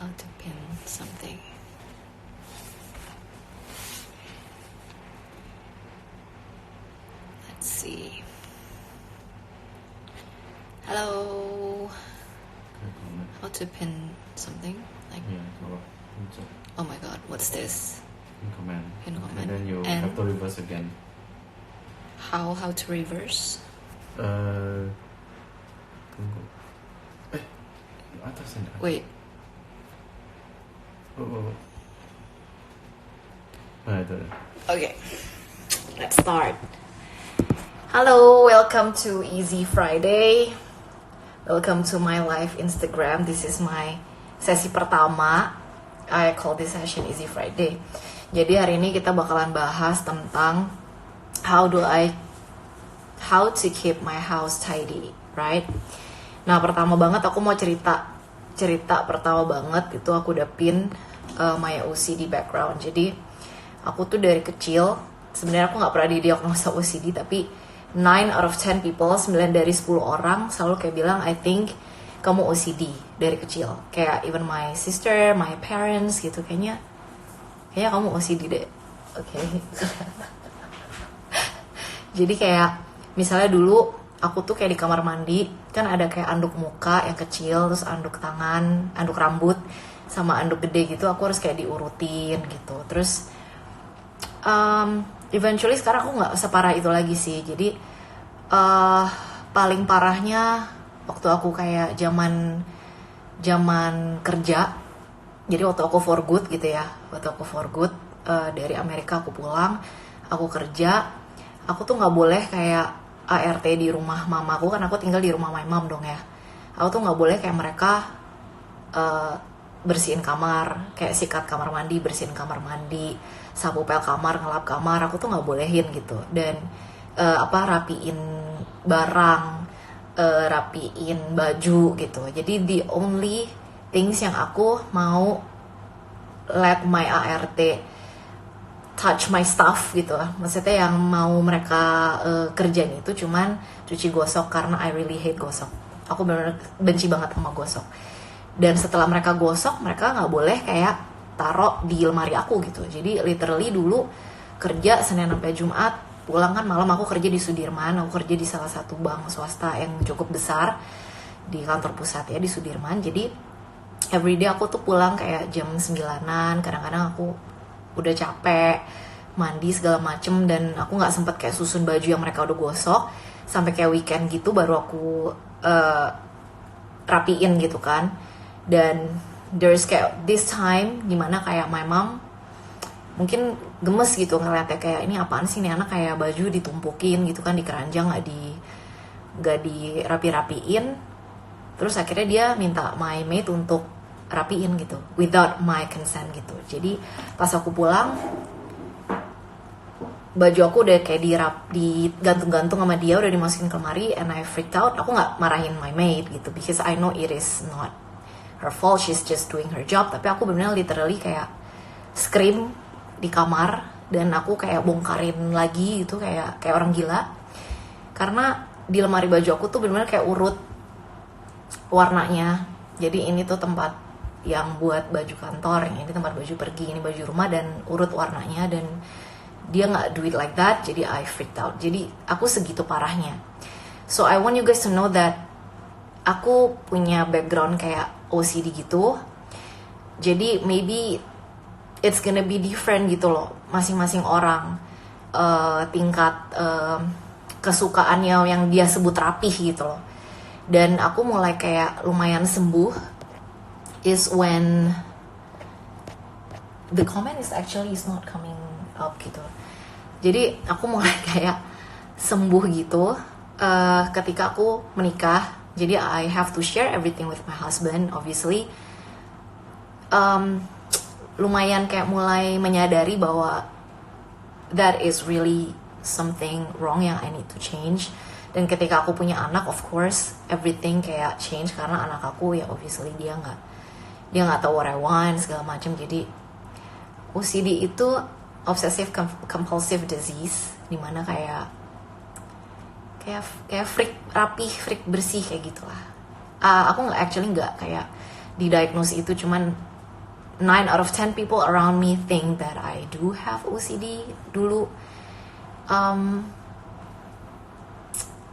how to pin something. Let's see. Hello. How to pin something? Like, oh my god, what's this? Pin command. Pin command. And then you And have to reverse again. How to reverse? Tunggu. Atas ini. Wait. Oh. Nah itu. Okay, let's start. Hello, welcome to Easy Friday. Welcome to my live Instagram. This is my sesi pertama. I call this session Easy Friday. Jadi hari ini kita bakalan bahas tentang how to keep my house tidy, right? Nah, pertama banget aku mau cerita pertama banget itu aku udah pin my OCD background. Jadi aku tuh dari kecil sebenarnya aku nggak pernah didiagnosa OCD, tapi 9 out of 10 people, 9 dari 10 orang selalu kayak bilang I think kamu OCD dari kecil. Kayak even my sister, my parents gitu, kayaknya kamu OCD deh. Oke. Jadi kayak misalnya dulu aku tuh kayak di kamar mandi kan ada kayak anduk muka yang kecil, terus anduk tangan, anduk rambut, sama anduk gede gitu. Aku harus kayak diurutin gitu. Terus eventually sekarang aku nggak separah itu lagi sih. Jadi paling parahnya waktu aku kayak zaman kerja. Jadi waktu aku for good gitu ya, dari Amerika aku pulang, aku kerja, aku tuh nggak boleh kayak ART di rumah mamaku, kan aku tinggal di rumah my mom dong ya. Aku tuh nggak boleh kayak mereka bersihin kamar, kayak sikat kamar mandi, bersihin kamar mandi, sapu pel kamar, ngelap kamar, aku tuh nggak bolehin gitu. Dan rapiin barang, rapiin baju gitu. Jadi the only things yang aku mau let my ART touch my stuff gitu lah. Maksudnya yang mau mereka kerjain itu cuman cuci gosok, karena I really hate gosok. Aku bener-bener benci banget sama gosok. Dan setelah mereka gosok, mereka nggak boleh kayak taruh di lemari aku gitu. Jadi literally dulu kerja Senin sampai Jumat, pulang kan malam, aku kerja di Sudirman. Aku kerja di salah satu bank swasta yang cukup besar di kantor pusat ya di Sudirman. Jadi everyday aku tuh pulang kayak jam 9-an. Kadang-kadang aku udah capek, mandi segala macem, dan aku nggak sempet kayak susun baju yang mereka udah gosok. Sampai kayak weekend gitu baru aku rapiin gitu kan. Dan there's kayak this time dimana kayak my mom mungkin gemes gitu ngeliatnya, kayak ini apaan sih nih anak, kayak baju ditumpukin gitu kan di keranjang, nggak dirapi-rapiin. Terus akhirnya dia minta my maid untuk rapiin gitu without my consent gitu. Jadi pas aku pulang, baju aku udah kayak digantung-gantung sama dia, udah dimasukin ke lemari, and I freaked out. Aku nggak marahin my maid gitu, because I know it is not her fault, she's just doing her job. Tapi aku benar-benar literally kayak scream di kamar, dan aku kayak bongkarin lagi gitu kayak orang gila. Karena di lemari baju aku tuh benar-benar kayak urut warnanya. Jadi ini tuh tempat yang buat baju kantor, yang ini tempat baju pergi, ini baju rumah, dan urut warnanya. Dan dia nggak do it like that, jadi I freaked out. Jadi aku segitu parahnya. So I want you guys to know that aku punya background kayak OCD gitu. Jadi maybe it's gonna be different gitu loh, masing-masing orang tingkat kesukaannya yang dia sebut rapih gitu loh. Dan aku mulai kayak lumayan sembuh is when the comment is not coming up gitu. Jadi aku mulai kayak sembuh gitu ketika aku menikah. Jadi I have to share everything with my husband, obviously. Lumayan kayak mulai menyadari bahwa that is really something wrong yang I need to change. Dan ketika aku punya anak, of course everything kayak change, karena anak aku ya obviously dia nggak tahu what I want segala macam. Jadi OCD itu obsessive compulsive disease, dimana kayak freak rapi, freak bersih kayak gitulah. Aku nggak kayak didiagnose itu, cuman 9 out of 10 people around me think that I do have OCD dulu.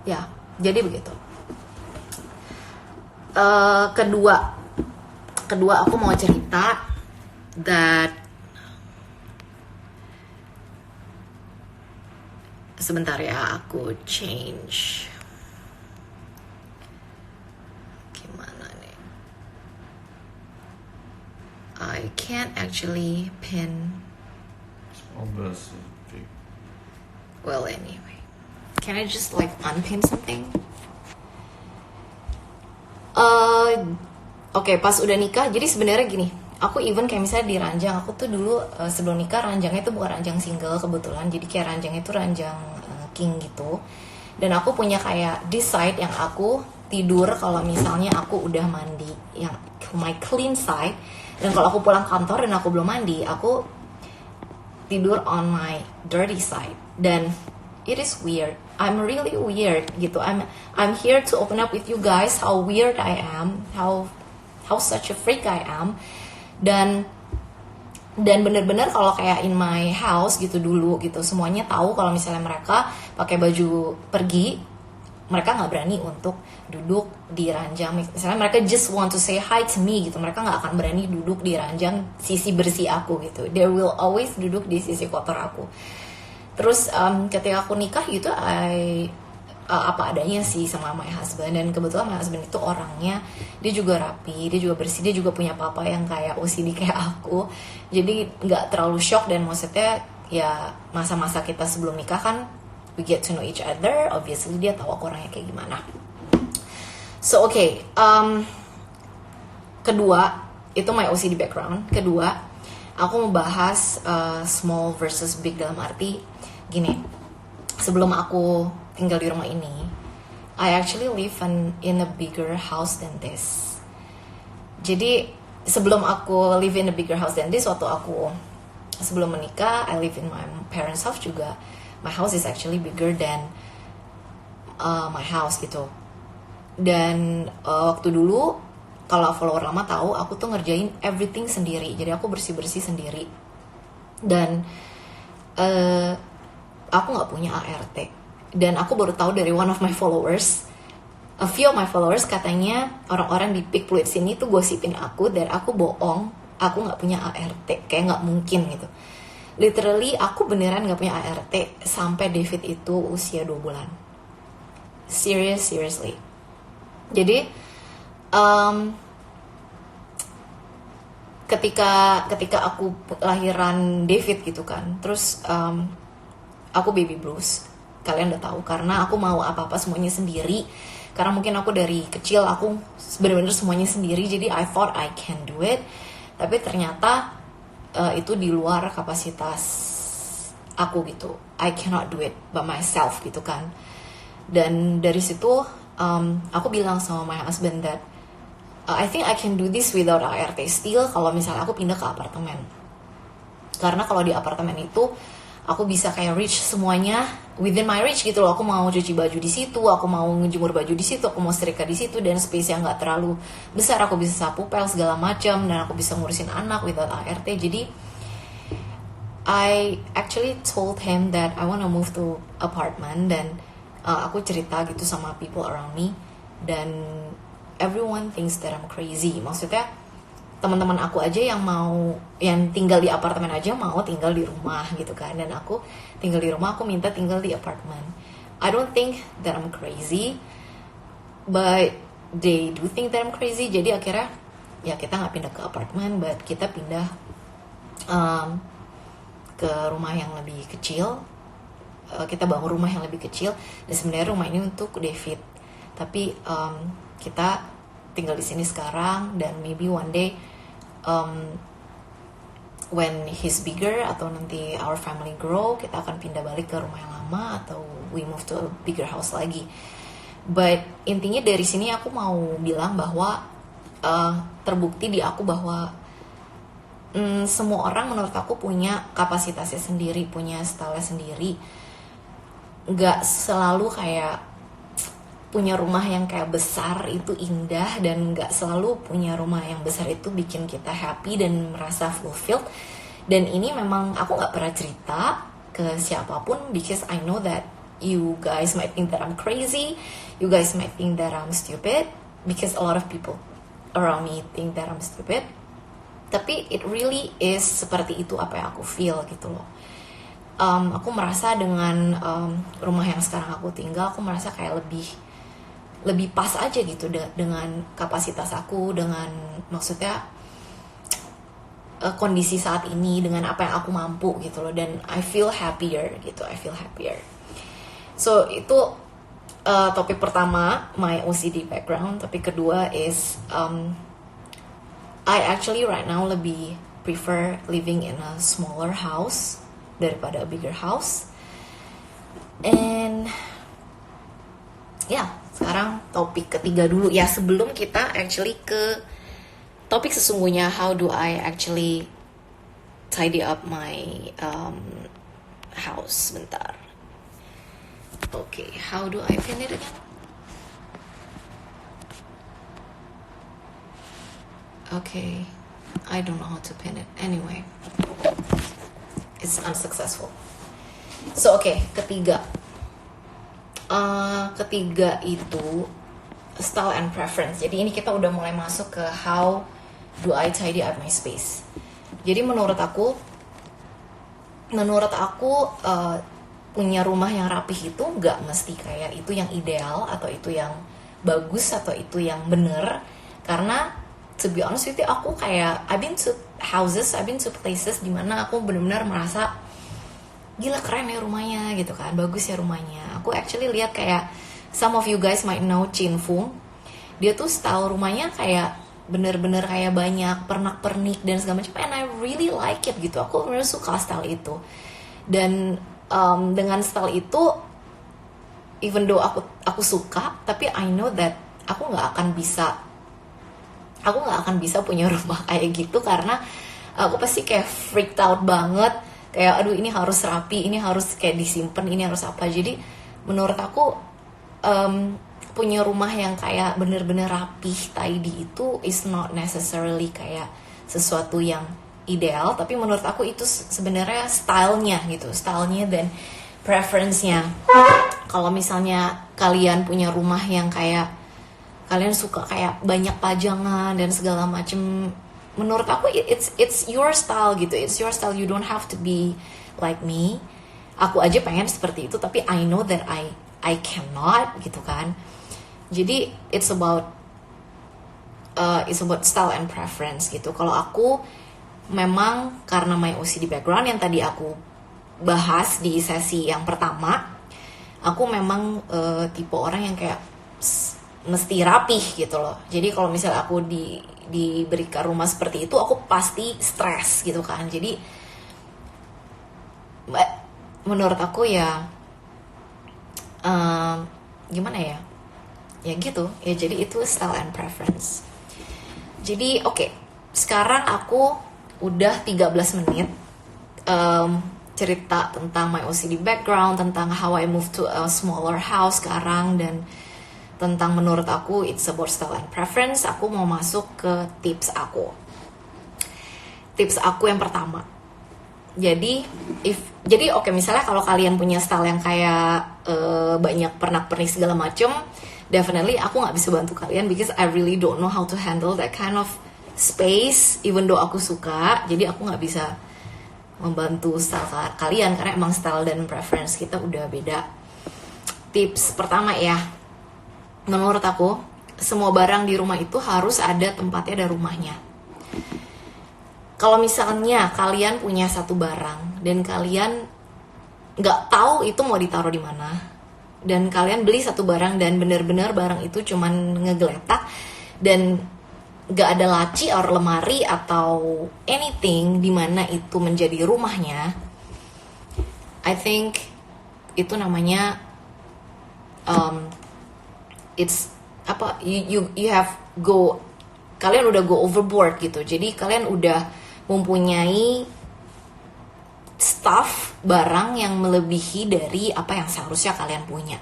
Ya, jadi begitu. Kedua aku mau cerita that sebentar ya, aku change. Gimana nih? I can't actually pin. Small burst is big. Well, anyway, can I just like unpin something? Oke, pas udah nikah, jadi sebenarnya gini, aku even kayak misalnya di ranjang, aku tuh dulu sebelum nikah ranjangnya itu bukan ranjang single kebetulan, jadi kayak ranjangnya itu ranjang king gitu. Dan aku punya kayak this side yang aku tidur kalau misalnya aku udah mandi, yang my clean side. Dan kalau aku pulang kantor dan aku belum mandi, aku tidur on my dirty side. Dan it is weird. I'm really weird gitu. I'm here to open up with you guys how weird I am, how such a freak I am. Dan bener-bener kalau kayak in my house gitu dulu gitu, semuanya tahu kalau misalnya mereka pakai baju pergi, mereka nggak berani untuk duduk di ranjang. Misalnya mereka just want to say hi to me gitu, mereka nggak akan berani duduk di ranjang sisi bersih aku gitu. They will always duduk di sisi kotor aku. Terus ketika aku nikah gitu, apa adanya sih sama my husband. Dan kebetulan my husband itu orangnya, dia juga rapi, dia juga bersih, dia juga punya papa yang kayak OCD kayak aku. Jadi nggak terlalu shock. Dan maksudnya ya masa-masa kita sebelum nikah kan we get to know each other. Obviously dia tahu aku orangnya kayak gimana. So okay, kedua itu my OCD background. Kedua aku mau bahas small versus big, dalam arti gini, sebelum aku tinggal di rumah ini, I actually live in a bigger house than this. Jadi sebelum aku live in a bigger house than this, waktu aku sebelum menikah, I live in my parents' house juga. My house is actually bigger than my house gitu. Dan waktu dulu, kalau follower lama tahu, aku tuh ngerjain everything sendiri. Jadi aku bersih-bersih sendiri. Dan aku nggak punya ART. Dan aku baru tahu dari one of my followers, a few of my followers, katanya orang-orang di Peak Fluid sini tuh gosipin aku, dan aku bohong, aku nggak punya ART, kayak nggak mungkin gitu. Literally aku beneran nggak punya ART sampai David itu usia 2 bulan. Seriously. Jadi ketika aku lahiran David gitu kan, terus aku baby blues. Kalian udah tahu, karena aku mau apa-apa semuanya sendiri. Karena mungkin aku dari kecil aku benar-benar semuanya sendiri, jadi I thought I can do it. Tapi ternyata itu di luar kapasitas aku gitu. I cannot do it by myself gitu kan. Dan dari situ aku bilang sama my husband that I think I can do this without ART still kalau misalnya aku pindah ke apartemen. Karena kalau di apartemen itu aku bisa kayak reach semuanya within my reach gitu loh. Aku mau cuci baju di situ, aku mau ngejemur baju di situ, aku mau setrika di situ, dan space yang nggak terlalu besar. Aku bisa sapu pel segala macam, dan aku bisa ngurusin anak without ART. Jadi I actually told him that I wanna move to apartment, dan aku cerita gitu sama people around me, dan everyone thinks that I'm crazy. Maksudnya teman-teman aku aja yang tinggal di apartemen aja mau tinggal di rumah gitu kan, dan aku tinggal di rumah, aku minta tinggal di apartemen. I don't think that I'm crazy, but they do think that I'm crazy. Jadi akhirnya ya kita nggak pindah ke apartemen, but kita pindah ke rumah yang lebih kecil. Kita bangun rumah yang lebih kecil, dan sebenarnya rumah ini untuk David, tapi kita tinggal di sini sekarang, dan maybe one day when he's bigger atau nanti our family grow, kita akan pindah balik ke rumah yang lama, atau we move to a bigger house lagi. But intinya dari sini aku mau bilang bahwa terbukti di aku bahwa semua orang menurut aku punya kapasitasnya sendiri, punya style sendiri. Nggak selalu kayak punya rumah yang kayak besar itu indah, dan nggak selalu punya rumah yang besar itu bikin kita happy dan merasa fulfilled. Dan ini memang aku nggak pernah cerita ke siapapun because I know that you guys might think that I'm crazy, you guys might think that I'm stupid, because a lot of people around me think that I'm stupid. Tapi it really is seperti itu apa yang aku feel gitu loh. Aku merasa dengan rumah yang sekarang aku tinggal, aku merasa kayak lebih pas aja gitu dengan kapasitas aku, dengan maksudnya kondisi saat ini, dengan apa yang aku mampu gitu loh. Dan I feel happier gitu, I feel happier. So itu topik pertama, my OCD background. Topik kedua is I actually right now lebih prefer living in a smaller house daripada a bigger house. And ya, sekarang topik ketiga dulu ya, sebelum kita actually ke topik sesungguhnya, how do I actually tidy up my house. Bentar. Okay, how do I pin it again? Okay, I don't know how to pin it. Anyway, it's unsuccessful. So okay, ketiga itu style and preference. Jadi ini kita udah mulai masuk ke how do I tidy up my space. Jadi menurut aku punya rumah yang rapih itu nggak mesti kayak itu yang ideal, atau itu yang bagus, atau itu yang bener. Karena to be honest with you, aku kayak I've been to houses, I've been to places dimana aku benar-benar merasa gila keren ya rumahnya gitu kan, bagus ya rumahnya. Aku actually lihat kayak some of you guys might know Chin Fung. Dia tuh style rumahnya kayak bener-bener kayak banyak pernak-pernik dan segala macam, and I really like it gitu. Aku bener suka style itu. Dan dengan style itu, even though aku suka, tapi I know that aku nggak akan bisa punya rumah kayak gitu, karena aku pasti kayak freaked out banget, kayak aduh ini harus rapi, ini harus kayak disimpan, ini harus apa. Jadi menurut aku punya rumah yang kayak bener-bener rapih, tidy itu is not necessarily kayak sesuatu yang ideal, tapi menurut aku itu sebenarnya stylenya gitu, stylenya dan preference-nya. Kalau misalnya kalian punya rumah yang kayak kalian suka kayak banyak pajangan dan segala macem, menurut aku it's your style gitu, it's your style. You don't have to be like me. Aku aja pengen seperti itu, tapi I know that I cannot gitu kan. Jadi it's about style and preference gitu. Kalau aku memang karena my OCD background yang tadi aku bahas di sesi yang pertama, aku memang tipe orang yang kayak mesti rapih gitu loh. Jadi kalau misalnya aku diberikan rumah seperti itu, aku pasti stres gitu kan. Jadi menurut aku ya gimana ya gitu ya. Jadi itu style and preference. Jadi oke, sekarang aku udah 13 menit cerita tentang my OCD background, tentang how I moved to a smaller house sekarang, dan tentang menurut aku it's about style and preference. Aku mau masuk ke tips aku. Tips aku yang pertama. Jadi oke, misalnya kalau kalian punya style yang kayak banyak pernak-pernik segala macem, definitely aku nggak bisa bantu kalian because I really don't know how to handle that kind of space, even though aku suka. Jadi aku nggak bisa membantu style kalian karena emang style dan preference kita udah beda. Tips pertama ya, menurut aku semua barang di rumah itu harus ada tempatnya dan rumahnya. Kalau misalnya kalian punya satu barang dan kalian nggak tahu itu mau ditaruh di mana, dan kalian beli satu barang dan benar-benar barang itu cuman ngegeletak dan gak ada laci atau lemari atau anything di mana itu menjadi rumahnya, I think itu namanya it's apa, you have kalian udah go overboard gitu. Jadi kalian udah mempunyai stuff barang yang melebihi dari apa yang seharusnya kalian punya.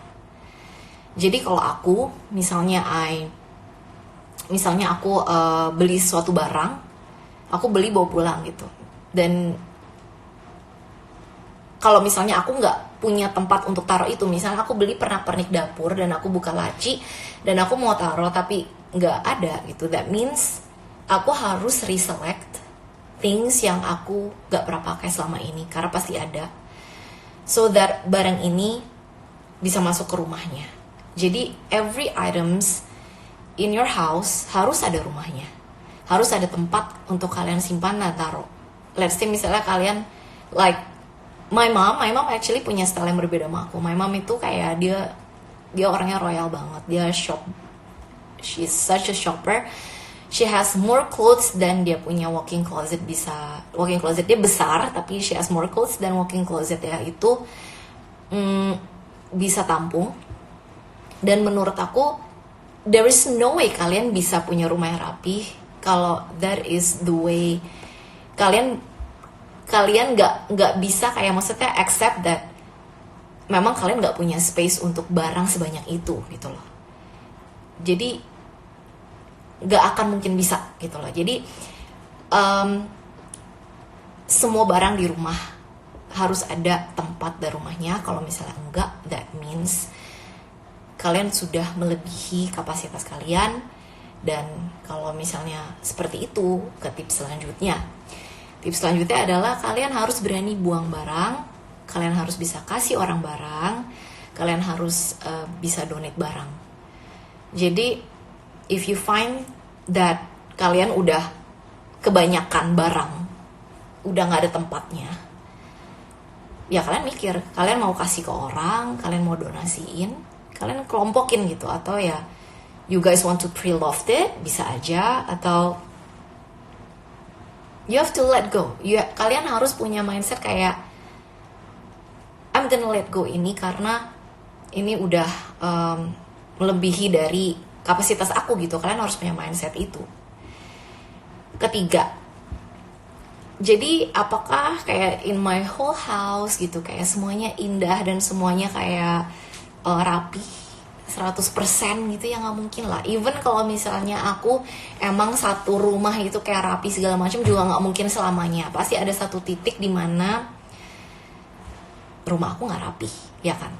Jadi kalau aku misalnya aku beli suatu barang, aku beli bawa pulang gitu. Dan kalau misalnya aku nggak punya tempat untuk taruh itu, misalnya aku beli pernak-pernik dapur dan aku buka laci dan aku mau taruh tapi nggak ada gitu, that means aku harus reselect things yang aku nggak pernah pakai selama ini, karena pasti ada, so that barang ini bisa masuk ke rumahnya. Jadi every items in your house harus ada rumahnya, harus ada tempat untuk kalian simpan dan taruh. Let's say misalnya kalian like my mom actually punya style yang berbeda sama aku. My mom itu kayak dia orangnya royal banget. Dia she's such a shopper. She has more clothes than dia punya walk-in closet bisa. Walk-in closet dia besar, tapi she has more clothes than walk-in closet ya itu bisa tampung. Dan menurut aku there is no way kalian bisa punya rumah yang rapi kalau that is the way kalian nggak bisa kayak maksudnya accept that memang kalian nggak punya space untuk barang sebanyak itu gitu loh. Jadi nggak akan mungkin bisa gitu loh. Jadi semua barang di rumah harus ada tempat di rumahnya. Kalau misalnya enggak, that means kalian sudah melebihi kapasitas kalian. Dan kalau misalnya seperti itu, ke tips selanjutnya. Tips selanjutnya adalah kalian harus berani buang barang, kalian harus bisa kasih orang barang, kalian harus bisa donate barang. Jadi, if you find that kalian udah kebanyakan barang, udah gak ada tempatnya, ya kalian mikir, kalian mau kasih ke orang, kalian mau donasiin, kalian kelompokin gitu, atau ya you guys want to pre-loft it, bisa aja, atau you have to let go. Kalian harus punya mindset kayak I'm gonna let go ini karena ini udah melebihi dari kapasitas aku gitu. Kalian harus punya mindset itu. Ketiga, jadi apakah kayak in my whole house gitu, kayak semuanya indah dan semuanya kayak rapi 100% gitu ya, nggak mungkin lah. Even kalau misalnya aku emang satu rumah itu kayak rapi segala macam juga nggak mungkin selamanya. Pasti ada satu titik di mana rumah aku nggak rapi, ya kan?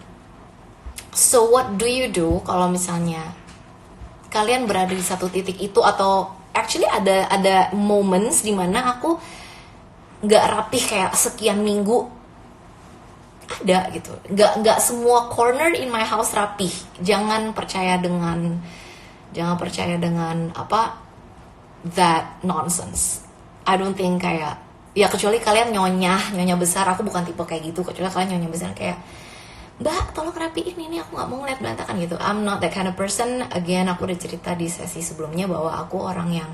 So what do you do kalau misalnya kalian berada di satu titik itu, atau actually ada moments di mana aku nggak rapi kayak sekian minggu, ada gitu. Nggak semua corner in my house rapi. Jangan percaya dengan apa that nonsense. I don't think kayak, ya kecuali kalian nyonya besar. Aku bukan tipe kayak gitu. Kecuali kalian nyonya besar kayak, Mbak tolong rapiin ini, aku nggak mau ngeliat berantakan gitu. I'm not that kind of person. Again, aku udah cerita di sesi sebelumnya bahwa aku orang yang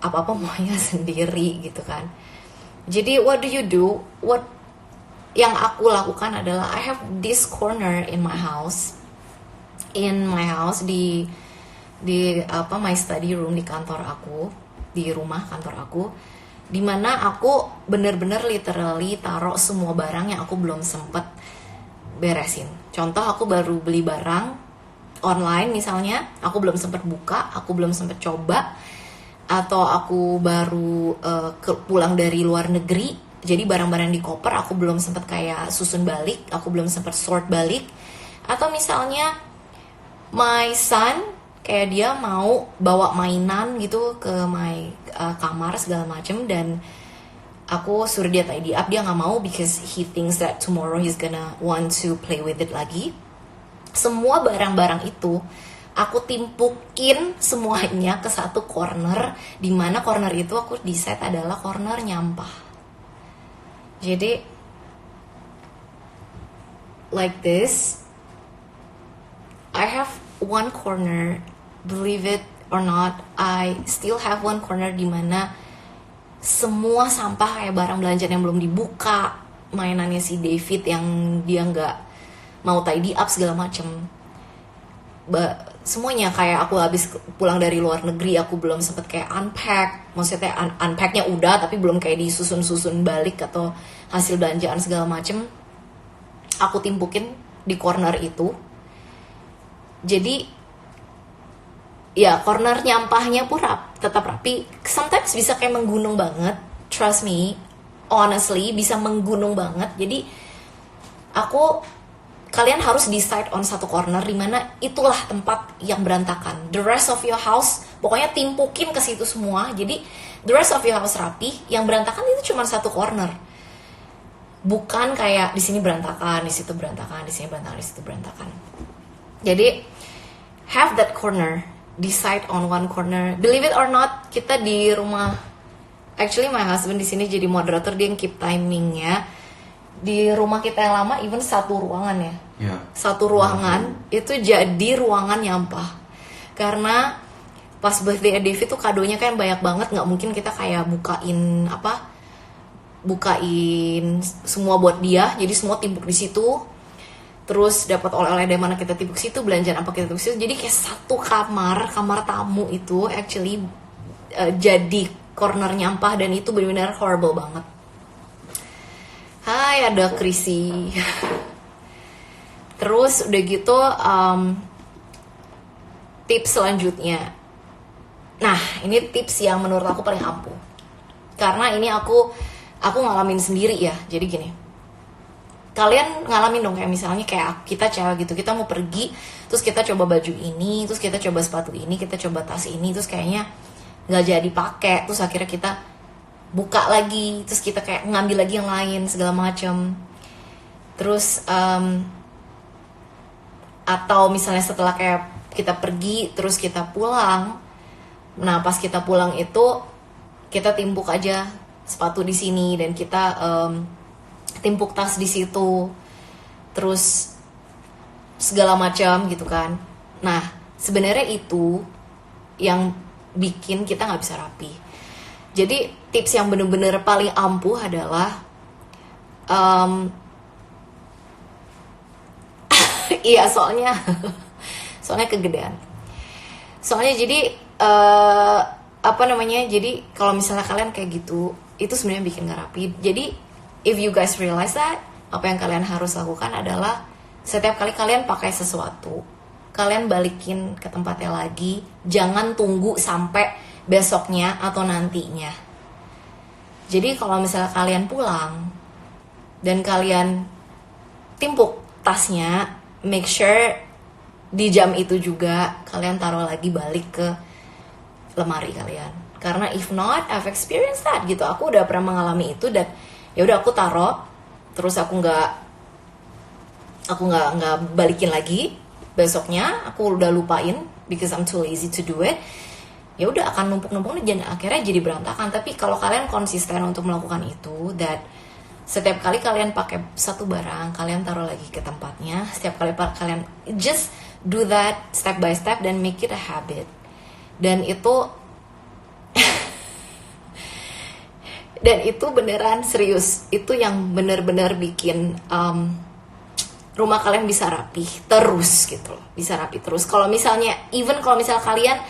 apa-apa maunya sendiri gitu kan. Jadi what do you do? Yang aku lakukan adalah I have this corner in my house di my study room di kantor aku, di rumah kantor aku, dimana aku bener-bener literally taruh semua barang yang aku belum sempet beresin. Contoh, aku baru beli barang online misalnya, aku belum sempet buka, aku belum sempet coba, atau aku baru pulang dari luar negeri. Jadi barang-barang di koper aku belum sempet kayak susun balik, aku belum sempet sort balik. Atau misalnya my son kayak dia mau bawa mainan gitu ke my kamar segala macem, dan aku suruh dia tidy up, dia nggak mau because he thinks that tomorrow he's gonna want to play with it lagi. Semua barang-barang itu aku timpukin semuanya ke satu corner, di mana corner itu aku decide adalah corner nyampah. Jadi like this, I have one corner, believe it or not, I still have one corner di mana semua sampah kayak barang belanjaan yang belum dibuka, mainannya si David yang dia nggak mau tidy up segala macem, semuanya kayak aku habis pulang dari luar negeri, aku belum sempet kayak unpack, maksudnya unpacknya udah tapi belum kayak disusun-susun balik atau hasil belanjaan segala macem, aku timpukin di corner itu. Jadi ya corner nyampahnya pun tetap rapi. Sometimes bisa kayak menggunung banget, trust me, honestly bisa menggunung banget. Jadi kalian harus decide on satu corner di mana itulah tempat yang berantakan. The rest of your house pokoknya timpukin ke situ semua. Jadi the rest of your house rapi, yang berantakan itu cuma satu corner. Bukan kayak di sini berantakan, di situ berantakan, di sini berantakan, di situ berantakan. Jadi have that corner, decide on one corner. Believe it or not, kita di rumah, actually my husband di sini jadi moderator, dia yang keep timingnya. Di rumah kita yang lama, even satu ruangan ya, satu ruangan itu jadi ruangan nyampah. Karena pas birthday Devi tuh kadonya kan banyak banget, nggak mungkin kita kayak bukain semua buat dia, jadi semua timbuk di situ. Terus dapat oleh-oleh dari mana kita timbuk situ, belanjaan apa kita timbuk situ. Jadi kayak satu kamar tamu itu actually jadi corner nyampah, dan itu benar-benar horrible banget. Hai, ada Krisi. Terus udah gitu tips selanjutnya. Nah, ini tips yang menurut aku paling ampuh. Karena ini aku ngalamin sendiri ya. Jadi gini. Kalian ngalamin dong, kayak misalnya kayak kita cewek gitu, kita mau pergi, terus kita coba baju ini, terus kita coba sepatu ini, kita coba tas ini, terus kayaknya nggak jadi pakai, terus akhirnya kita buka lagi, terus kita kayak ngambil lagi yang lain segala macam. Terus atau misalnya setelah kayak kita pergi terus kita pulang, nah pas kita pulang itu kita timpuk aja sepatu di sini, dan kita timpuk tas di situ, terus segala macam gitu kan. Nah sebenarnya itu yang bikin kita nggak bisa rapi. Jadi tips yang bener-bener paling ampuh adalah iya soalnya kegedean. Soalnya jadi jadi kalau misalnya kalian kayak gitu, itu sebenarnya bikin gak rapi. Jadi if you guys realize that, apa yang kalian harus lakukan adalah setiap kali kalian pakai sesuatu, kalian balikin ke tempatnya lagi. Jangan tunggu sampai besoknya atau nantinya. Jadi kalau misalnya kalian pulang dan kalian timpuk tasnya, make sure di jam itu juga kalian taruh lagi balik ke lemari kalian. Karena if not, I've experienced that gitu. Aku udah pernah mengalami itu, dan ya udah aku taruh, terus aku nggak balikin lagi. Besoknya aku udah lupain because I'm too lazy to do it. Ya udah akan numpuk-numpuk dan akhirnya jadi berantakan. Tapi kalau kalian konsisten untuk melakukan itu, dan setiap kali kalian pakai satu barang, kalian taruh lagi ke tempatnya. Setiap kali kalian just do that step by step dan make it a habit. Dan itu beneran serius. Itu yang bener-bener bikin rumah kalian bisa rapi terus gitu loh. Bisa rapi terus. Kalau misalnya kalian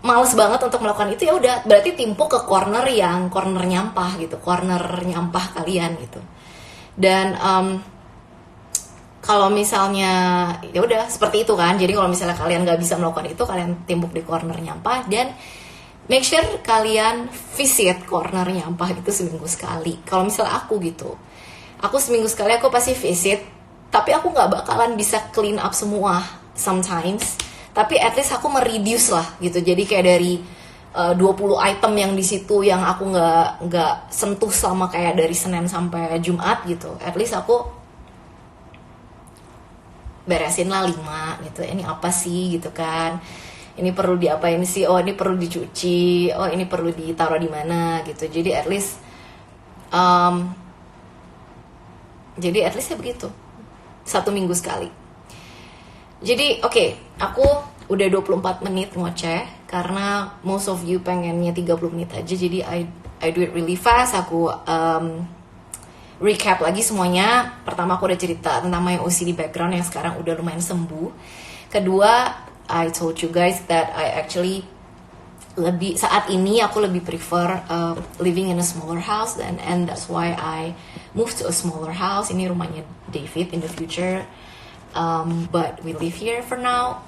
males banget untuk melakukan itu, ya udah berarti timpuk ke corner nyampah gitu, corner nyampah kalian gitu. Dan kalau misalnya ya udah seperti itu kan. Jadi kalau misalnya kalian nggak bisa melakukan itu, kalian timpuk di corner nyampah, dan make sure kalian visit corner nyampah itu seminggu sekali. Kalau misalnya aku gitu, aku seminggu sekali aku pasti visit, tapi aku nggak bakalan bisa clean up semua sometimes. Tapi at least aku mereduce lah gitu. Jadi kayak dari 20 item yang di situ yang aku nggak sentuh selama kayak dari Senin sampai Jumat gitu. At least aku beresin lah 5 gitu. Ini apa sih gitu kan? Ini perlu diapain sih? Oh ini perlu dicuci. Oh ini perlu ditaruh di mana gitu. Jadi at least ya begitu. 1 minggu sekali. Jadi oke, aku udah 24 menit ngoceh karena most of you pengennya 30 menit aja. Jadi I do it really fast. Aku recap lagi semuanya. Pertama aku udah cerita tentang my OCD background yang sekarang udah lumayan sembuh. Kedua, I told you guys that I actually saat ini aku lebih prefer living in a smaller house, and that's why I moved to a smaller house. Ini rumahnya David in the future. but we live here for now.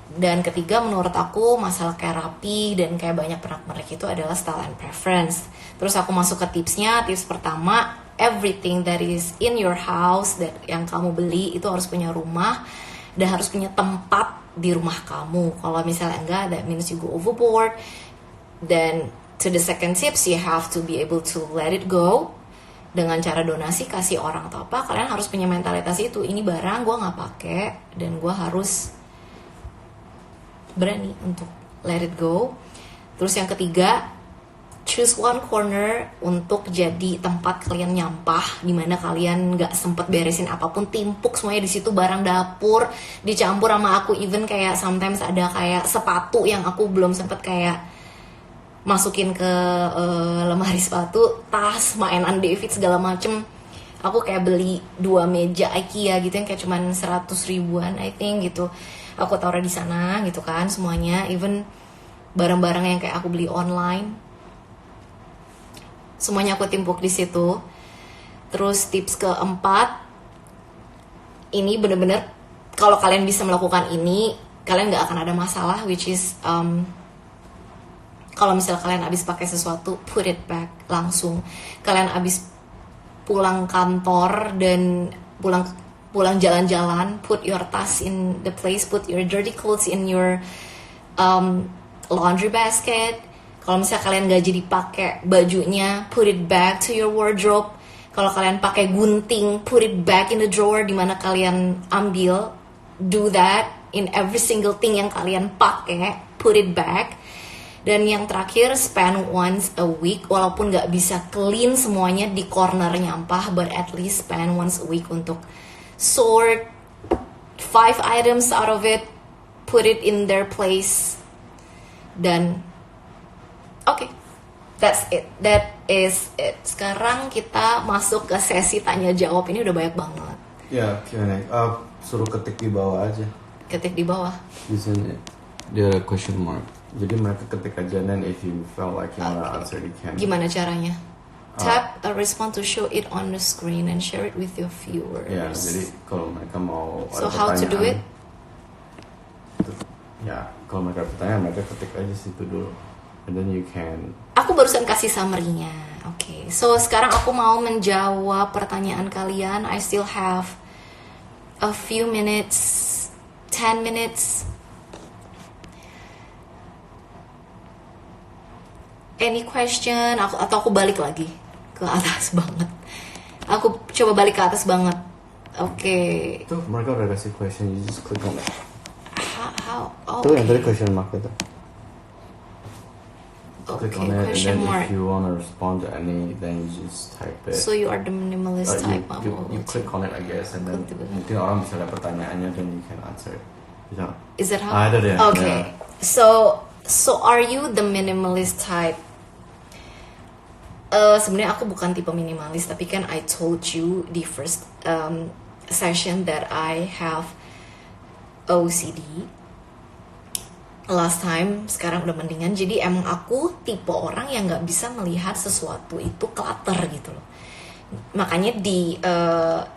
Dan ketiga, menurut aku masalah kayak rapi dan kayak banyak pernak-pernik itu adalah style and preference. Terus aku masuk ke tipsnya. Tips pertama, everything that is in your house, that yang kamu beli itu harus punya rumah dan harus punya tempat di rumah kamu. Kalau misalnya enggak, that means you go overboard. Then to the second tips, you have to be able to let it go dengan cara donasi, kasih orang atau apa. Kalian harus punya mentalitas itu, ini barang gue nggak pakai dan gue harus berani untuk let it go. Terus yang ketiga, choose one corner untuk jadi tempat kalian nyampah, dimana kalian nggak sempet beresin apapun, timpuk semuanya di situ, barang dapur dicampur sama aku, even kayak sometimes ada kayak sepatu yang aku belum sempet kayak masukin ke lemari sepatu, tas, mainan David segala macem. Aku kayak beli 2 meja IKEA gitu yang kayak cuman 100 ribuan I think gitu. Aku taruh di sana gitu kan semuanya, even barang-barang yang kayak aku beli online. Semuanya aku timpuk di situ. Terus tips keempat, ini bener-bener kalau kalian bisa melakukan ini, kalian nggak akan ada masalah, which is kalau misalnya kalian habis pakai sesuatu, put it back langsung. Kalian habis pulang kantor dan pulang jalan-jalan, put your tas in the place, put your dirty clothes in your laundry basket. Kalau misalnya kalian gak jadi pakai bajunya, put it back to your wardrobe. Kalau kalian pakai gunting, put it back in the drawer dimana kalian ambil. Do that in every single thing yang kalian pakai, put it back. Dan yang terakhir, spend once a week, walaupun gak bisa clean semuanya di corner nyampah, but at least spend once a week untuk sort 5 items out of it, put it in their place, dan okay, that's it, that is it. Sekarang kita masuk ke sesi tanya jawab. Ini udah banyak banget. Ya, Q&A. Suruh ketik di bawah aja. Ketik di bawah. Di sini dia ada question mark. Jadi mereka ketik aja, dan if you felt like you wanna answer, you can. Gimana caranya? Tap a response to show it on the screen and share it with your viewers. Ya, jadi kalau mereka mau So ada how to do it? Ya, kalau mereka pertanyaan, mereka ketik aja situ dulu. And then you can. Aku barusan kasih summary-nya. Oke, so sekarang aku mau menjawab pertanyaan kalian. I still have a few minutes, 10 minutes. Any question? Atau aku balik lagi ke atas banget. Aku coba balik ke atas banget. Oke. Tuh, mereka udah kasih question, you just click on it. How? Oh, Tuh, yang okay. tadi question mark itu. Click on it, and question then mark. if you wanna respond to any, then you just type it. So you are the minimalist type. You click on it, I guess, and then mungkin orang bisa lihat pertanyaannya, then you can answer it. Bisa? Is that how? Ada deh. Okay. Yeah. So are you the minimalist type? Sebenarnya aku bukan tipe minimalis, tapi kan I told you the first session that I have OCD last time. Sekarang udah mendingan. Jadi emang aku tipe orang yang nggak bisa melihat sesuatu itu clutter gitu loh. Makanya di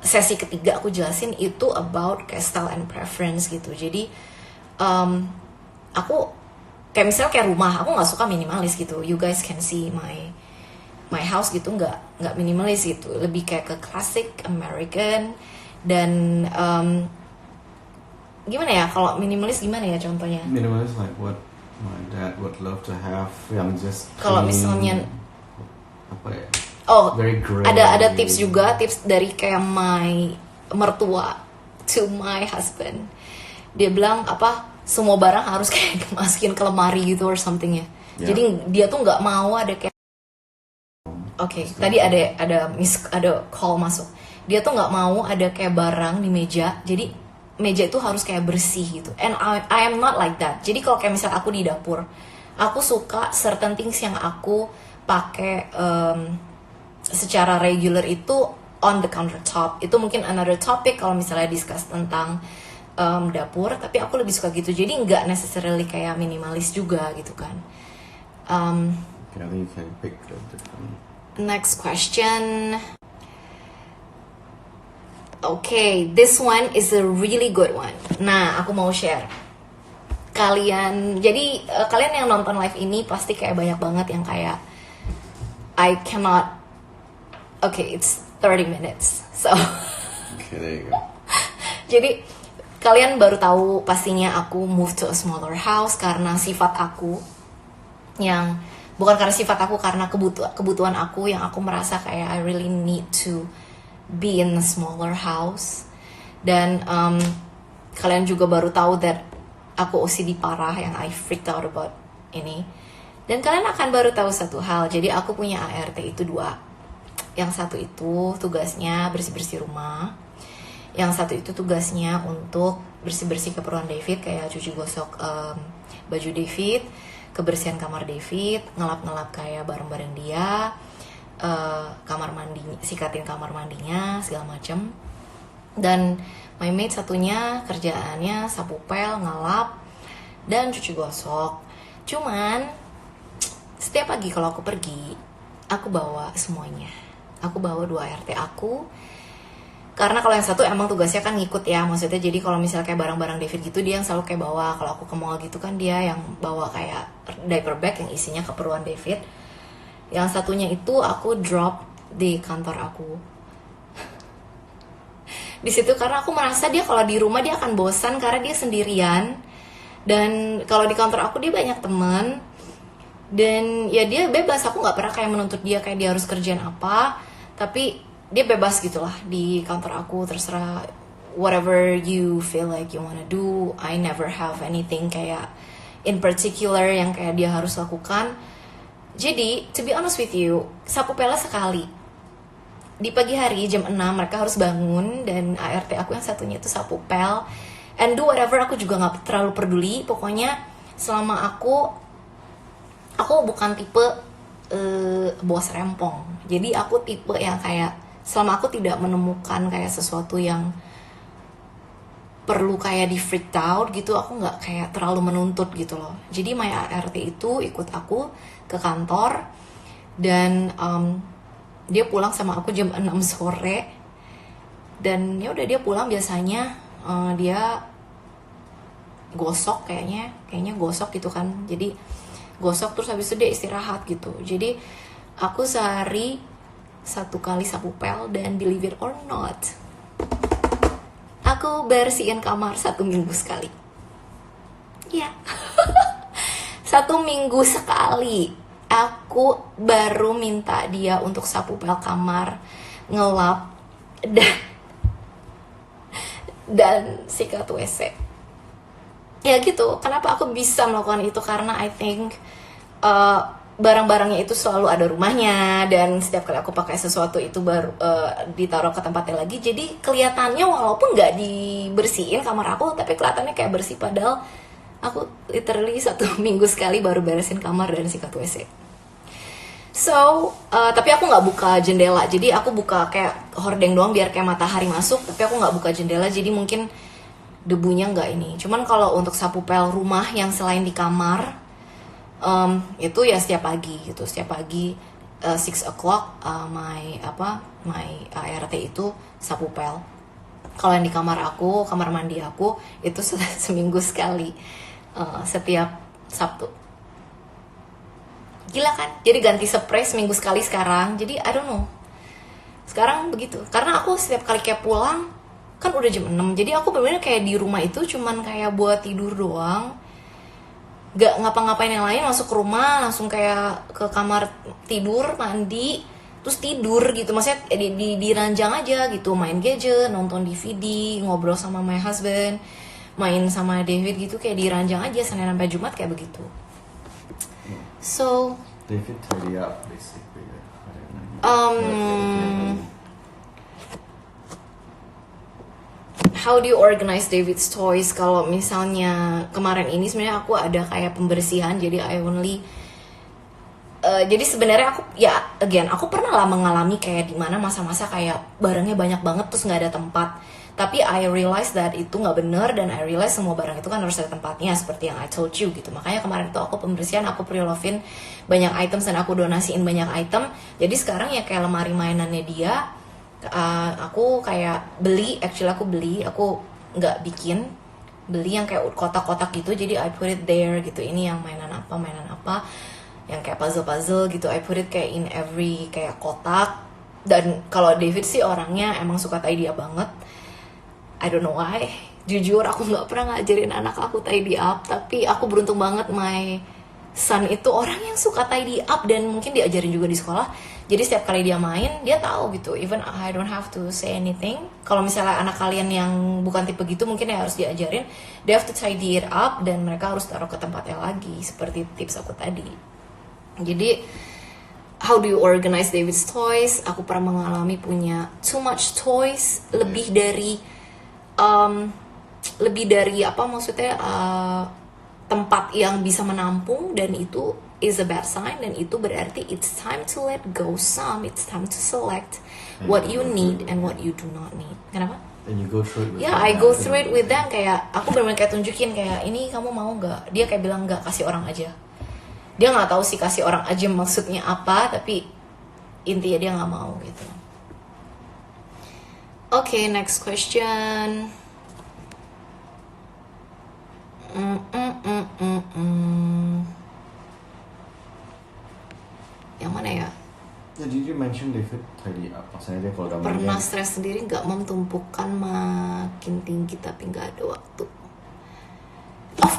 sesi ketiga aku jelasin itu about style and preference gitu. Jadi aku kayak misalnya kayak rumah, aku nggak suka minimalis gitu. You guys can see my house gitu, nggak minimalis gitu, lebih kayak ke classic American. Dan gimana ya kalau minimalis, gimana ya contohnya? Minimalis like what my dad would love to have, yang just Kalau misalnya apa ya? Oh, very gray. ada tips juga, tips dari kayak my mertua to my husband. Dia bilang apa, semua barang harus kayak dimasukin ke lemari gitu or something ya. Yeah. Jadi dia tuh nggak mau ada kayak Oke, tadi ada call masuk. Dia tuh nggak mau ada kayak barang di meja. Jadi meja itu harus kayak bersih gitu. And I am not like that. Jadi kalau kayak misalnya aku di dapur, aku suka certain things yang aku pakai secara regular itu on the countertop. Itu mungkin another topic kalau misalnya discuss tentang dapur. Tapi aku lebih suka gitu. Jadi nggak necessarily kayak minimalis juga gitu kan. Okay, I think you can pick a different. Next question. Okay, this one is a really good one. Nah, aku mau share. Kalian, jadi kalian yang nonton live ini pasti kayak banyak banget yang kayak I cannot. Okay, it's 30 minutes. So, Okay, there you go. jadi kalian baru tahu pastinya aku move to a smaller house karena sifat aku yang bukan karena sifat aku, karena kebutuhan aku yang aku merasa kayak I really need to be in a smaller house. Dan kalian juga baru tahu that aku OCD parah yang I freaked out about ini. Dan kalian akan baru tahu satu hal, jadi aku punya ART itu 2. Yang satu itu tugasnya bersih-bersih rumah, yang satu itu tugasnya untuk bersih-bersih keperluan David, kayak cuci gosok baju David, kebersihan kamar David, ngelap-ngelap kayak barang-barang dia, kamar mandi, sikatin kamar mandinya, segala macem. Dan my mate satunya kerjaannya sapu pel, ngelap, dan cuci gosok. Cuman setiap pagi kalau aku pergi, aku bawa semuanya. Aku bawa 2 ART aku. Karena kalau yang satu emang tugasnya kan ngikut ya, maksudnya jadi kalau misalnya kayak barang-barang David gitu dia yang selalu kayak bawa. Kalau aku ke mall gitu kan dia yang bawa kayak diaper bag yang isinya keperluan David. Yang satunya itu aku drop di kantor aku. Di situ karena aku merasa dia kalau di rumah dia akan bosan karena dia sendirian. Dan kalau di kantor aku dia banyak teman. Dan ya dia bebas, aku nggak pernah kayak menuntut dia kayak dia harus kerjaan apa. Tapi dia bebas gitulah di kantor aku, terserah whatever you feel like you wanna do. I never have anything kayak in particular yang kayak dia harus lakukan. Jadi to be honest with you, sapu pelnya sekali di pagi hari jam 6 mereka harus bangun, dan ART aku yang satunya itu sapu pel and do whatever. Aku juga nggak terlalu peduli, pokoknya selama aku bukan tipe bos rempong. Jadi aku tipe yang kayak selama aku tidak menemukan kayak sesuatu yang perlu kayak di freaked out gitu, aku nggak kayak terlalu menuntut gitu loh. Jadi my ART itu ikut aku ke kantor, dan dia pulang sama aku jam 6 sore. Dan ya udah dia pulang biasanya dia gosok kayaknya gosok gitu kan. Jadi gosok terus habis itu dia istirahat gitu. Jadi aku sehari 1 kali sapu pel, dan believe it or not, aku bersihin kamar 1 minggu sekali. Ya, 1 minggu sekali. Aku baru minta dia untuk sapu pel kamar, ngelap, dan sikat WC. Ya gitu. Kenapa aku bisa melakukan itu? Karena I think barang-barangnya itu selalu ada rumahnya, dan setiap kali aku pakai sesuatu itu baru ditaruh ke tempatnya lagi. Jadi kelihatannya walaupun nggak dibersihin kamar aku, tapi kelihatannya kayak bersih, padahal aku literally 1 minggu sekali baru beresin kamar dan sikat WC. So, tapi aku nggak buka jendela. Jadi aku buka kayak hordeng doang biar kayak matahari masuk. Tapi aku nggak buka jendela, jadi mungkin debunya nggak ini. Cuman kalau untuk sapu pel rumah yang selain di kamar, itu ya setiap pagi gitu. Setiap pagi 6 o'clock my ART itu sapu pel. Kalau yang di kamar aku, kamar mandi aku itu seminggu sekali, setiap Sabtu. Gila kan? Jadi ganti spray seminggu sekali sekarang. Jadi I don't know. Sekarang begitu. Karena aku setiap kali kayak pulang kan udah jam 6. Jadi aku bener-bener kayak di rumah itu cuman kayak buat tidur doang. Gak ngapa-ngapain yang lain, masuk ke rumah langsung kayak ke kamar tidur, mandi, terus tidur gitu. Maksudnya di ranjang aja gitu, main gadget, nonton DVD, ngobrol sama my husband, main sama David gitu, kayak di ranjang aja Senin sampai Jumat kayak begitu. So David tidy up basically. How do you organize David's toys? Kalau misalnya kemarin ini sebenarnya aku ada kayak pembersihan, jadi I only jadi sebenarnya aku ya again aku pernah lah mengalami kayak di mana masa-masa kayak barangnya banyak banget terus nggak ada tempat. Tapi I realize that itu nggak bener, dan I realize semua barang itu kan harus ada tempatnya seperti yang I told you gitu. Makanya kemarin itu aku pembersihan, aku pre-lovein banyak item dan aku donasiin banyak item. Jadi sekarang ya kayak lemari mainannya dia Aku kayak aku nggak bikin, beli yang kayak kotak-kotak gitu, jadi I put it there gitu. Ini yang mainan apa yang kayak puzzle gitu, I put it kayak in every kayak kotak. Dan kalau David sih orangnya emang suka tidy up banget, I don't know why. Jujur aku nggak pernah ngajarin anak aku tidy up, tapi aku beruntung banget my son itu orang yang suka tidy up, dan mungkin diajarin juga di sekolah. Jadi setiap kali dia main, dia tahu gitu. Even I don't have to say anything. Kalau misalnya anak kalian yang bukan tipe gitu, mungkin ya harus diajarin. They have to tidy it up, dan mereka harus taruh ke tempatnya lagi. Seperti tips aku tadi. Jadi, how do you organize David's toys? Aku pernah mengalami punya too much toys. Lebih dari apa maksudnya, tempat yang bisa menampung, dan itu is a bad sign, dan itu berarti it's time to let go some, it's time to select what you need and what you do not need. Kenapa? And you go through it with Yeah, them. I go through it with them. Kayak aku benar-benar kayak tunjukin kayak, ini kamu mau nggak? Dia kayak bilang nggak, kasih orang aja. Dia nggak tahu sih kasih orang aja maksudnya apa, tapi intinya dia nggak mau gitu. Okay, next question. Yang mana ya? Yeah, did you mention David tadi apa saja kalau udah Pernah stres sendiri nggak, memtumpukan makin tinggi tapi nggak ada waktu? Of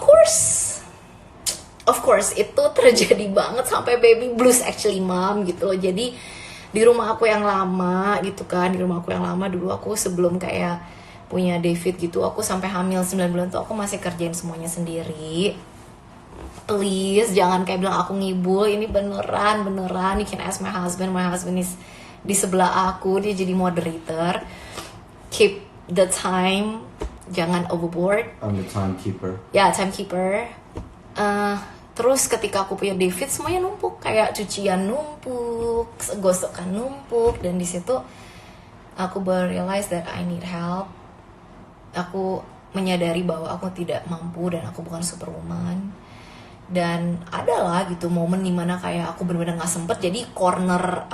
course itu terjadi banget, sampai baby blues actually mom gitu loh. Jadi di rumah aku yang lama gitu kan, dulu aku sebelum kayak punya David gitu, aku sampai hamil 9 bulan tuh aku masih kerjain semuanya sendiri. Please jangan kayak bilang aku ngibul, ini beneran. You can ask my husband is di sebelah aku, dia jadi moderator. Keep the time, jangan overboard. I'm the timekeeper. Ya, timekeeper. Terus ketika aku punya David, semuanya numpuk, kayak cucian numpuk, gosokan numpuk, dan di situ aku baru realize that I need help. Aku menyadari bahwa aku tidak mampu dan aku bukan superwoman. Dan adalah gitu momen dimana kayak aku benar-benar nggak sempet, jadi corner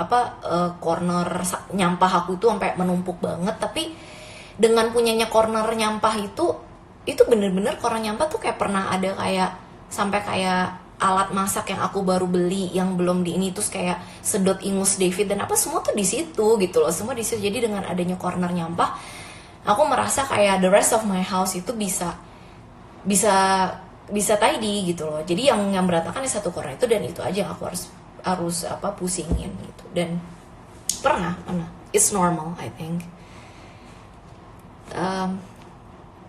nyampah aku itu sampai menumpuk banget. Tapi dengan punyanya corner nyampah itu bener-bener corner nyampah tuh kayak pernah ada kayak sampai kayak alat masak yang aku baru beli yang belum di ini, terus kayak sedot ingus David dan apa semua tuh di situ gitu loh, semua di situ. Jadi dengan adanya corner nyampah, aku merasa kayak the rest of my house itu bisa tidy gitu loh. Jadi yang berantakan di satu corner itu, dan itu aja yang aku harus pusingin gitu. Dan pernah it's normal I think.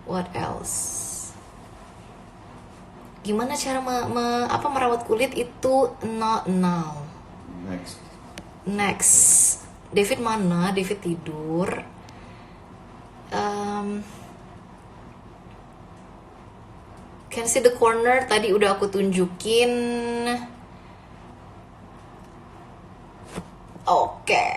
What else? Gimana cara merawat kulit itu? Not now. Next. David mana? David tidur. Can see the corner tadi udah aku tunjukin. Oke.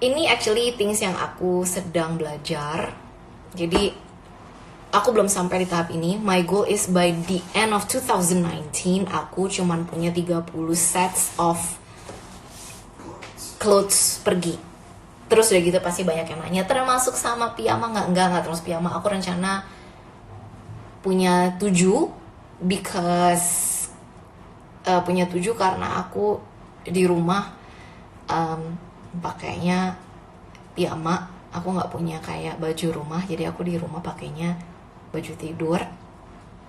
Ini actually things yang aku sedang belajar. Jadi aku belum sampai di tahap ini. My goal is by the end of 2019 aku cuman punya 30 sets of clothes pergi. Terus udah gitu pasti banyak yang nanya, termasuk sama piyama enggak terus piyama. Aku rencana punya 7 because punya 7 karena aku di rumah pakainya piyama. Aku nggak punya kayak baju rumah, jadi aku di rumah pakainya baju tidur.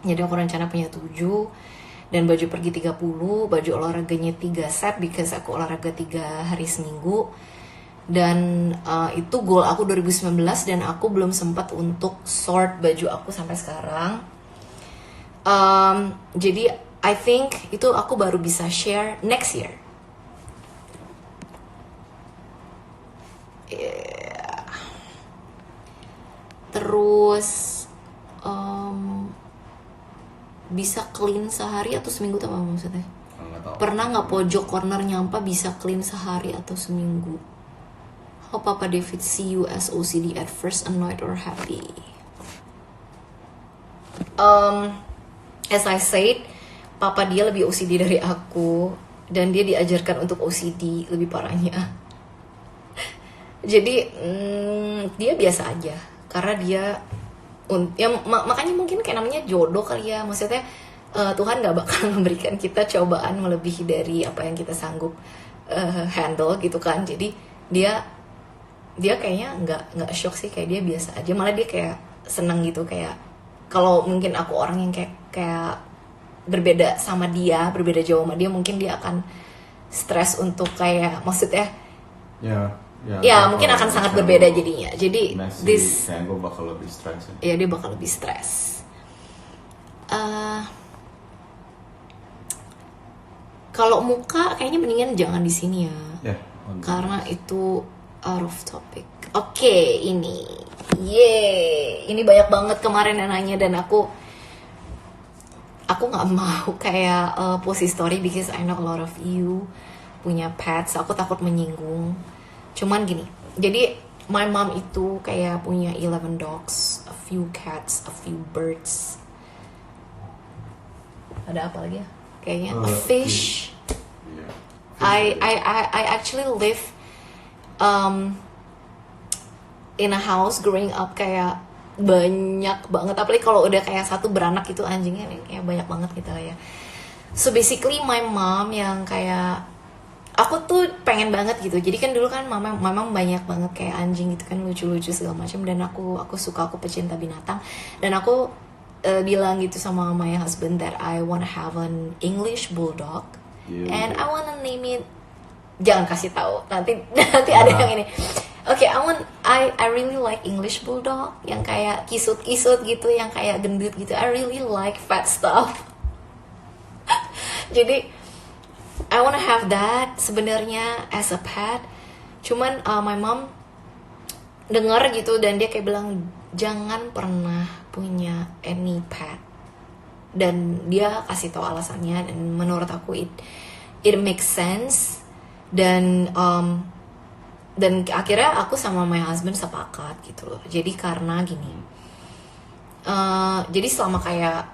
Jadi aku rencana punya 7, dan baju pergi 30, baju olahraganya 3 set because aku olahraga 3 hari seminggu. Dan itu goal aku 2019, dan aku belum sempat untuk sort baju aku sampai sekarang. Jadi I think itu aku baru bisa share next year. Yeah. Terus bisa clean sehari atau seminggu tuh apa maksudnya? Pernah nggak pojok corner nyampah bisa clean sehari atau seminggu? How Papa David see you as OCD at first, annoyed or happy? As I said, Papa dia lebih OCD dari aku, dan dia diajarkan untuk OCD lebih parahnya. Jadi dia biasa aja karena dia ya makanya mungkin kayak namanya jodoh kali ya, maksudnya Tuhan nggak bakal memberikan kita cobaan melebihi dari apa yang kita sanggup handle gitu kan. Jadi dia kayaknya nggak shock sih, kayak dia biasa aja, malah dia kayak seneng gitu. Kayak kalau mungkin aku orang yang kayak berbeda sama dia, berbeda jauh sama dia, mungkin dia akan stres untuk kayak, maksudnya ya mungkin akan sangat berbeda jadinya. Jadi kayak gue bakal lebih stres ya, dia bakal lebih stres. Kalau muka kayaknya mendingan jangan di sini ya, karena itu out of topic. Oke, ini banyak banget kemarin yang nanya, dan aku nggak mau kayak post story because I know a lot of you punya pets. Aku takut menyinggung. Cuman gini, jadi my mom itu kayak punya 11 dogs, a few cats, a few birds. Ada apa lagi ya? Kayaknya a fish. I actually live in a house growing up, kayak banyak banget, apalagi kalau udah kayak satu beranak itu anjingnya kayak banyak banget gitu lah ya. So basically my mom yang kayak aku tuh pengen banget gitu. Jadi kan dulu kan mama banyak banget kayak anjing gitu kan, lucu-lucu segala macam, dan aku suka, aku pecinta binatang, dan aku bilang gitu sama my husband that I wanna have an English bulldog and I wanna name it, jangan kasih tahu nanti ada yang ini. Okay, I really like English bulldog yang kayak kisut-kisut gitu, yang kayak gendut gitu. I really like fat stuff. Jadi I wanna have that sebenarnya as a pet. Cuman my mom dengar gitu, dan dia kayak bilang jangan pernah punya any pet. Dan dia kasih tahu alasannya, dan menurut aku it makes sense. Dan akhirnya aku sama my husband sepakat gitu loh. Jadi karena gini, jadi selama kayak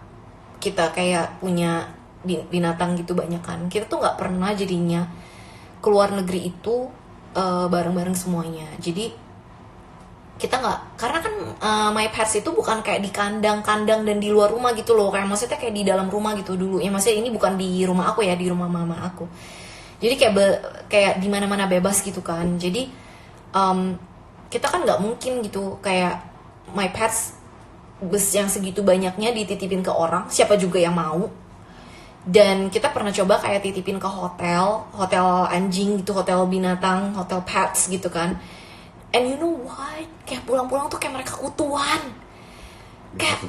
kita kayak punya binatang gitu banyak kan, kita tuh nggak pernah jadinya keluar negeri itu bareng-bareng semuanya. Jadi kita nggak, karena kan my pets itu bukan kayak di kandang-kandang dan di luar rumah gitu loh, kayak maksudnya kayak di dalam rumah gitu dulu ya. Maksudnya ini bukan di rumah aku ya, di rumah mama aku. Jadi kayak di mana-mana bebas gitu kan. Jadi kita kan nggak mungkin gitu kayak my pets yang segitu banyaknya dititipin ke orang, siapa juga yang mau. Dan kita pernah coba kayak titipin ke hotel anjing gitu, hotel binatang, hotel pets gitu kan. And you know what? Kayak pulang-pulang tuh kayak mereka kutuan. Kayak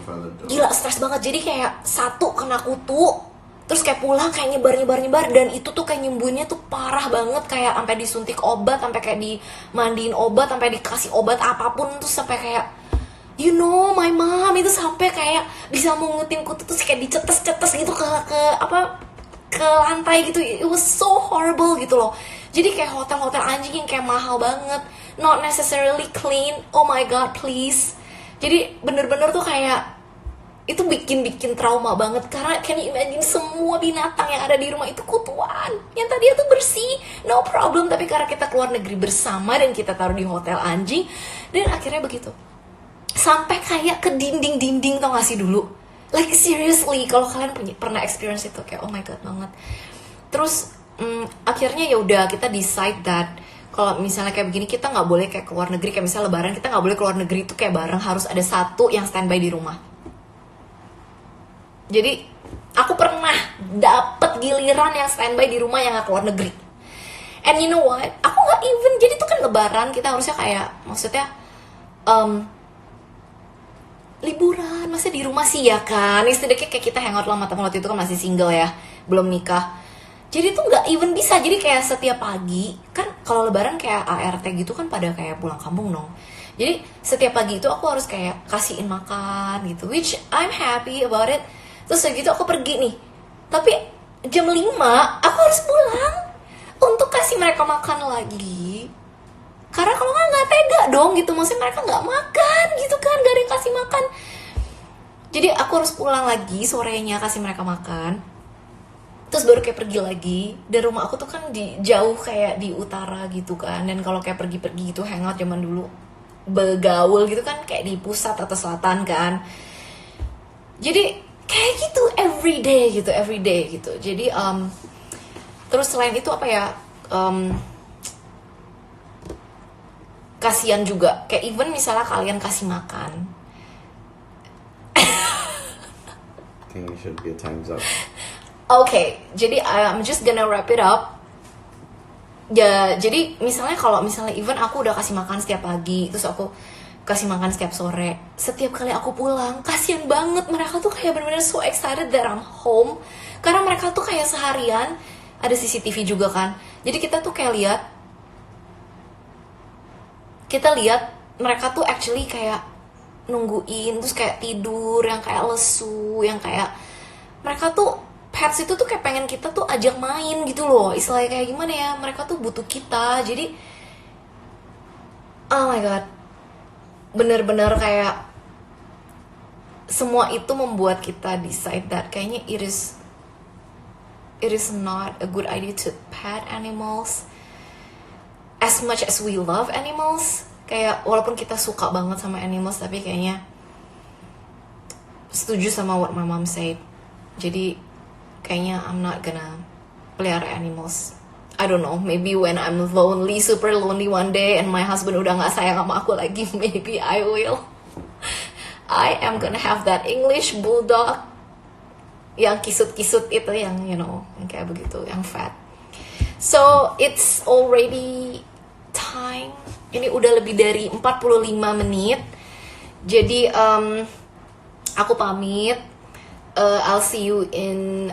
gila, stres banget. Jadi kayak satu kena kutu, terus kayak pulang kayak nyebar, dan itu tuh kayak nyembuhnya tuh parah banget, kayak sampai disuntik obat, sampai kayak dimandiin obat, sampai dikasih obat apapun, terus sampai kayak you know, my mom itu sampai kayak bisa mungutin kutu terus kayak dicetes-cetes gitu ke lantai gitu. It was so horrible gitu loh. Jadi kayak hotel-hotel anjing yang kayak mahal banget, not necessarily clean. Oh my god, please. Jadi bener-bener tuh kayak itu bikin trauma banget, karena can you imagine semua binatang yang ada di rumah itu kutuan. Yang tadi tuh bersih, no problem, tapi karena kita keluar negeri bersama dan kita taruh di hotel anjing, dan akhirnya begitu. Sampai kayak ke dinding tau gak sih dulu, like seriously, kalau kalian pernah experience itu kayak oh my god banget. Terus akhirnya ya udah kita decide that kalau misalnya kayak begini kita nggak boleh kayak keluar negeri, kayak misalnya lebaran kita nggak boleh keluar negeri itu kayak bareng, harus ada satu yang standby di rumah. Jadi aku pernah dapet giliran yang standby di rumah yang nggak keluar negeri. And you know what, aku nggak even, jadi itu kan lebaran, kita harusnya kayak maksudnya liburan, masa di rumah sih ya kan, istilahnya kayak kita hangout lama, temen waktu itu kan masih single ya, belum nikah. Jadi tuh nggak even bisa. Jadi kayak setiap pagi kan kalau lebaran kayak ART gitu kan pada kayak pulang kampung dong. Jadi setiap pagi itu aku harus kayak kasihin makan gitu, which I'm happy about it. Terus segitu aku pergi nih, tapi jam 5 aku harus pulang untuk kasih mereka makan lagi. Karena kalau nggak tega dong gitu, maksudnya mereka nggak makan gitu kan, gak ada yang kasih makan. Jadi aku harus pulang lagi sorenya kasih mereka makan. terus baru kayak pergi lagi. Dan rumah aku tuh kan jauh kayak di utara gitu kan, dan kalau kayak pergi-pergi gitu hangout zaman dulu begaul gitu kan kayak di pusat atau selatan kan, jadi kayak gitu everyday gitu. Jadi terus selain itu apa ya, kasihan juga kayak even misalnya kalian kasih makan. I think we should be time's up. Oke, jadi I'm just gonna wrap it up. Ya, jadi misalnya kalau misalnya even aku udah kasih makan setiap pagi, terus aku kasih makan setiap sore, setiap kali aku pulang, kasihan banget mereka tuh kayak bener-bener so excited that I'm home. Karena mereka tuh kayak seharian, ada CCTV juga kan. Jadi kita tuh kayak lihat mereka tuh actually kayak nungguin, terus kayak tidur yang kayak lesu, yang kayak mereka tuh pets itu tuh kayak pengen kita tuh ajak main gitu loh, istilahnya kayak gimana ya, mereka tuh butuh kita. Jadi oh my god, bener-bener kayak semua itu membuat kita decide that kayaknya it is not a good idea to pet animals as much as we love animals. Kayak walaupun kita suka banget sama animals, tapi kayaknya setuju sama what my mom said. Jadi kayaknya I'm not gonna pelihara animals. I don't know, maybe when I'm lonely, super lonely one day and my husband udah gak sayang sama aku lagi, maybe I will. I am gonna have that English bulldog yang kisut-kisut itu, yang you know, yang kayak begitu, yang fat. So it's already time. Ini udah lebih dari 45 menit. Jadi aku pamit. I'll see you in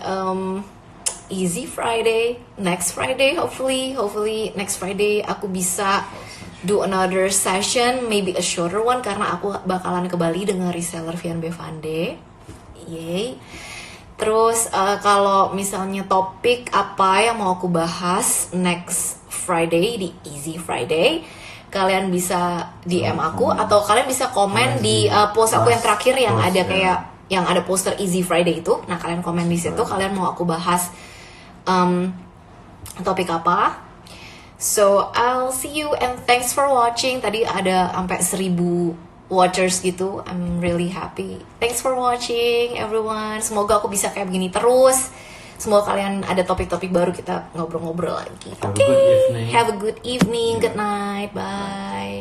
Easy Friday, next Friday, hopefully next Friday aku bisa do another session, maybe a shorter one, karena aku bakalan ke Bali dengan reseller Vian Bevande. Yay. Terus kalau misalnya topik apa yang mau aku bahas next Friday di Easy Friday, kalian bisa DM aku atau kalian bisa komen di post aku yang terakhir yang ada kayak yang ada poster Easy Friday itu. Nah, kalian komen di situ kalian mau aku bahas topik apa. So I'll see you and thanks for watching. Tadi ada sampai 1000 watchers gitu. I'm really happy. Thanks for watching everyone. Semoga aku bisa kayak begini terus. Semoga kalian ada topik-topik baru, kita ngobrol-ngobrol lagi. Have a good evening. Have a good evening. Good night. Bye.